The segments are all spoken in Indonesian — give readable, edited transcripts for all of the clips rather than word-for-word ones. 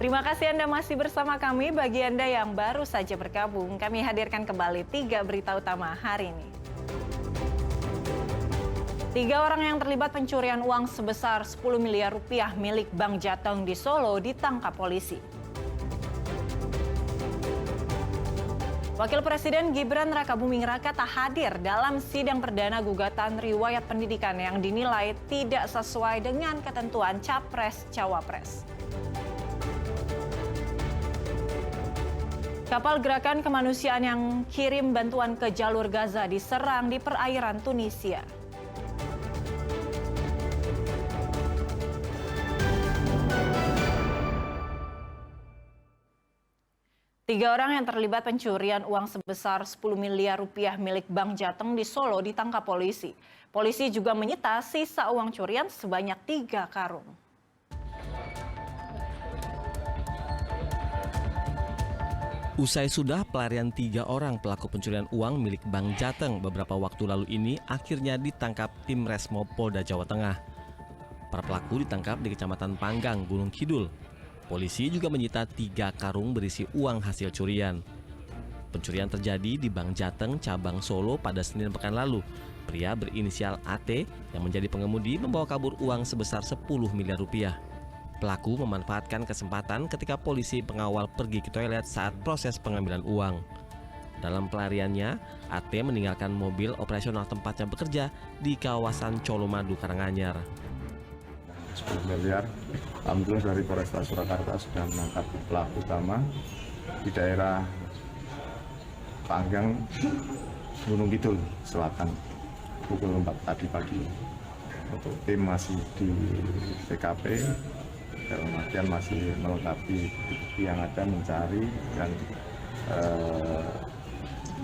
Terima kasih Anda masih bersama kami. Bagi Anda yang baru saja bergabung, kami hadirkan kembali 3 berita utama hari ini. 3 orang yang terlibat pencurian uang sebesar 10 miliar rupiah milik Bank Jateng di Solo ditangkap polisi. Wakil Presiden Gibran Rakabuming Raka tak hadir dalam sidang perdana gugatan riwayat pendidikan yang dinilai tidak sesuai dengan ketentuan Capres-Cawapres. Kapal gerakan kemanusiaan yang kirim bantuan ke jalur Gaza diserang di perairan Tunisia. Tiga orang yang terlibat pencurian uang sebesar 10 miliar rupiah milik Bank Jateng di Solo ditangkap polisi. Polisi juga menyita sisa uang curian sebanyak 3 karung. Usai sudah pelarian 3 orang pelaku pencurian uang milik Bank Jateng beberapa waktu lalu ini akhirnya ditangkap tim Resmo Polda Jawa Tengah. Para pelaku ditangkap di Kecamatan Panggang, Gunung Kidul. Polisi juga menyita 3 karung berisi uang hasil curian. Pencurian terjadi di Bank Jateng cabang Solo pada Senin pekan lalu. Pria berinisial AT yang menjadi pengemudi membawa kabur uang sebesar 10 miliar rupiah. Pelaku memanfaatkan kesempatan ketika polisi pengawal pergi ke toilet saat proses pengambilan uang. Dalam pelariannya, AT meninggalkan mobil operasional tempatnya bekerja di kawasan Colomadu, Karanganyar. 10 miliar, alhamdulillah dari Polresta Surakarta sudah menangkap pelaku utama di daerah Panggang, Gunung Kidul, Selatan, pukul 4 tadi pagi. Untuk tim masih di TKP, dalam artian masih melengkapi bukti yang ada, mencari dan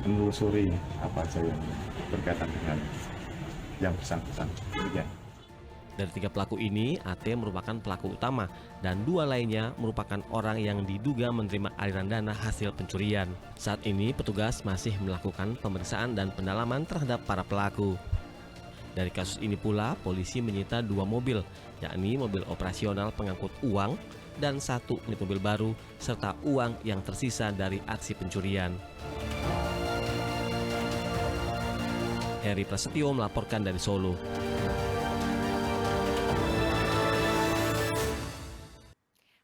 menelusuri apa saja yang berkaitan dengan yang bersangkutan. Ya. Dari 3 pelaku ini, AT merupakan pelaku utama dan 2 lainnya merupakan orang yang diduga menerima aliran dana hasil pencurian. Saat ini petugas masih melakukan pemeriksaan dan pendalaman terhadap para pelaku. Dari kasus ini pula, polisi menyita 2 mobil, yakni mobil operasional pengangkut uang dan 1 unit mobil baru, serta uang yang tersisa dari aksi pencurian. Heri Prasetyo melaporkan dari Solo.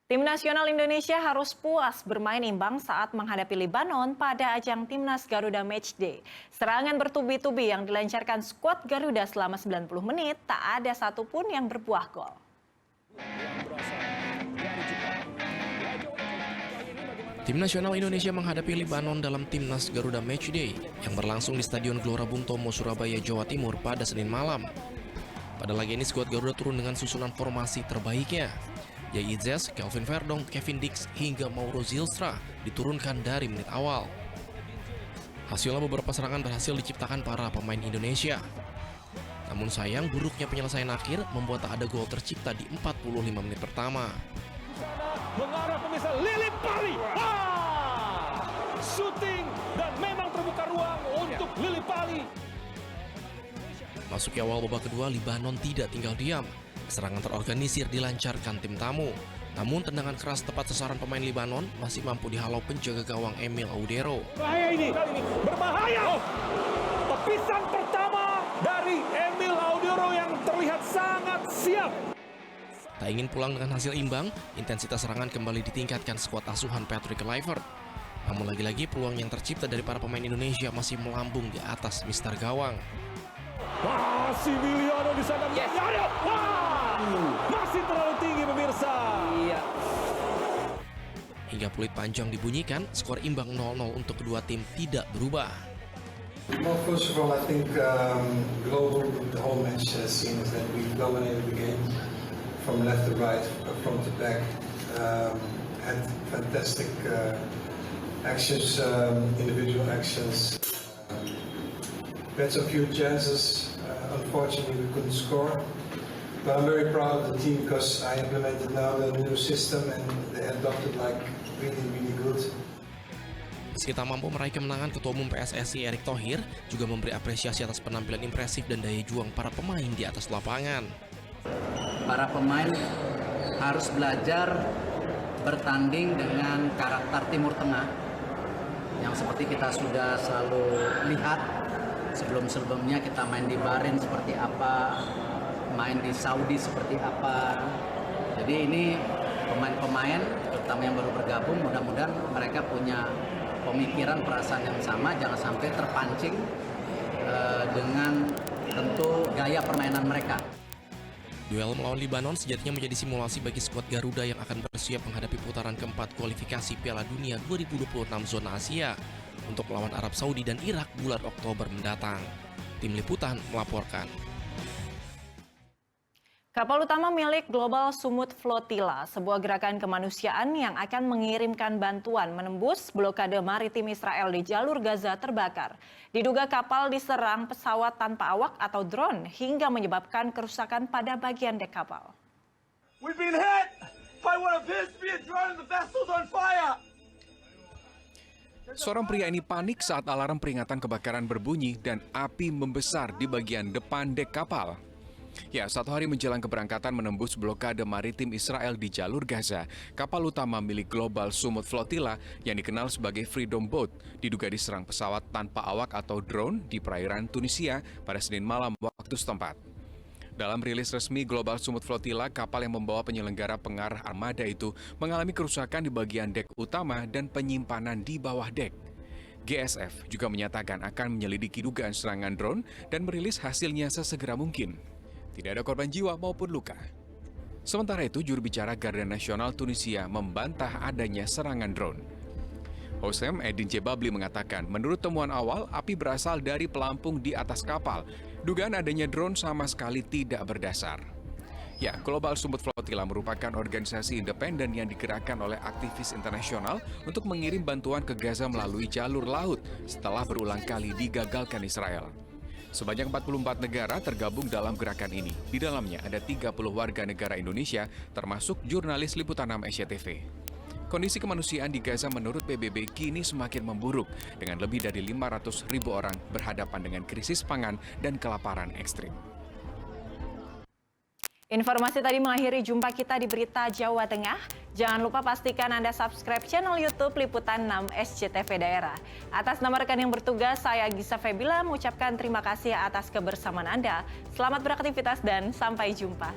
Tim nasional Indonesia harus puas bermain imbang saat menghadapi Lebanon pada ajang Timnas Garuda Matchday. Serangan bertubi-tubi yang dilancarkan skuad Garuda selama 90 menit tak ada satupun yang berbuah gol. Tim nasional Indonesia menghadapi Lebanon dalam Timnas Garuda Matchday yang berlangsung di Stadion Gelora Bung Tomo, Surabaya, Jawa Timur pada Senin malam. Pada laga ini skuad Garuda turun dengan susunan formasi terbaiknya. Yai Izes, Kelvin Verdong, Kevin Dix, hingga Mauro Zylstra diturunkan dari menit awal. Hasilnya beberapa serangan berhasil diciptakan para pemain Indonesia. Namun sayang, buruknya penyelesaian akhir membuat tak ada gol tercipta di 45 menit pertama. Mengarah pemirsa Lili Pali. Shooting dan memang terbuka ruang untuk Lili Pali. Masuki awal babak kedua, Lebanon tidak tinggal diam. Serangan terorganisir dilancarkan tim tamu. Namun tendangan keras tepat sasaran pemain Lebanon masih mampu dihalau penjaga gawang Emil Audero. Bahaya ini, kali ini berbahaya. Tepisan pertama dari Emil Audero yang terlihat sangat siap. Tak ingin pulang dengan hasil imbang, intensitas serangan kembali ditingkatkan skuad asuhan Patrick Kluivert. Namun lagi-lagi peluang yang tercipta dari para pemain Indonesia masih melambung di atas mister gawang. Masih Miliano di sana. Yes. Masih terlalu tinggi pemirsa. Iya. Hingga peluit panjang dibunyikan, skor imbang 0-0 untuk kedua tim tidak berubah. Well, first of all, I think global the whole match has seen is that we dominated the game from left to right, front to back. Had fantastic actions, individual actions. We had a few chances. Unfortunately, we couldn't score. But I'm very proud of the team because I implemented now the new system and they adopted like really good. Meski tak mampu meraih kemenangan, Ketua Umum PSSI Erick Thohir juga memberi apresiasi atas penampilan impresif dan daya juang para pemain di atas lapangan. Para pemain harus belajar bertanding dengan karakter Timur Tengah yang seperti kita sudah selalu lihat sebelum-sebelumnya. Kita main di Bahrain seperti apa, main di Saudi seperti apa. Jadi ini pemain-pemain terutama yang baru bergabung, mudah-mudahan mereka punya pemikiran, perasaan yang sama, jangan sampai terpancing dengan tentu gaya permainan mereka. Duel melawan Libanon sejatinya menjadi simulasi bagi skuad Garuda yang akan bersiap menghadapi putaran keempat kualifikasi Piala Dunia 2026 zona Asia untuk melawan Arab Saudi dan Irak bulan Oktober mendatang. Tim Liputan melaporkan. Kapal utama milik Global Sumut Flotilla, sebuah gerakan kemanusiaan yang akan mengirimkan bantuan menembus blokade maritim Israel di jalur Gaza terbakar. Diduga kapal diserang pesawat tanpa awak atau drone hingga menyebabkan kerusakan pada bagian dek kapal. We've been hit by what appears to be a drone and the vessel's on fire. Seorang pria ini panik saat alarm peringatan kebakaran berbunyi dan api membesar di bagian depan dek kapal. Ya, 1 hari menjelang keberangkatan menembus blokade maritim Israel di jalur Gaza, kapal utama milik Global Sumut Flotilla yang dikenal sebagai Freedom Boat diduga diserang pesawat tanpa awak atau drone di perairan Tunisia pada Senin malam waktu setempat. Dalam rilis resmi Global Sumut Flotilla, kapal yang membawa penyelenggara pengarah armada itu mengalami kerusakan di bagian dek utama dan penyimpanan di bawah dek. GSF juga menyatakan akan menyelidiki dugaan serangan drone dan merilis hasilnya sesegera mungkin. Tidak ada korban jiwa maupun luka. Sementara itu, juru bicara Garda Nasional Tunisia membantah adanya serangan drone. Hossein Edin Jebabli mengatakan, menurut temuan awal, api berasal dari pelampung di atas kapal. Dugaan adanya drone sama sekali tidak berdasar. Ya, Global Sumut Flotilla merupakan organisasi independen yang digerakkan oleh aktivis internasional untuk mengirim bantuan ke Gaza melalui jalur laut setelah berulang kali digagalkan Israel. Sebanyak 44 negara tergabung dalam gerakan ini. Di dalamnya ada 30 warga negara Indonesia, termasuk jurnalis Liputan 6 SCTV. Kondisi kemanusiaan di Gaza menurut PBB kini semakin memburuk, dengan lebih dari 500.000 orang berhadapan dengan krisis pangan dan kelaparan ekstrim. Informasi tadi mengakhiri jumpa kita di Berita Jawa Tengah. Jangan lupa pastikan Anda subscribe channel YouTube Liputan 6 SCTV Daerah. Atas nama rekan yang bertugas, saya Gisa Febila mengucapkan terima kasih atas kebersamaan Anda. Selamat beraktivitas dan sampai jumpa.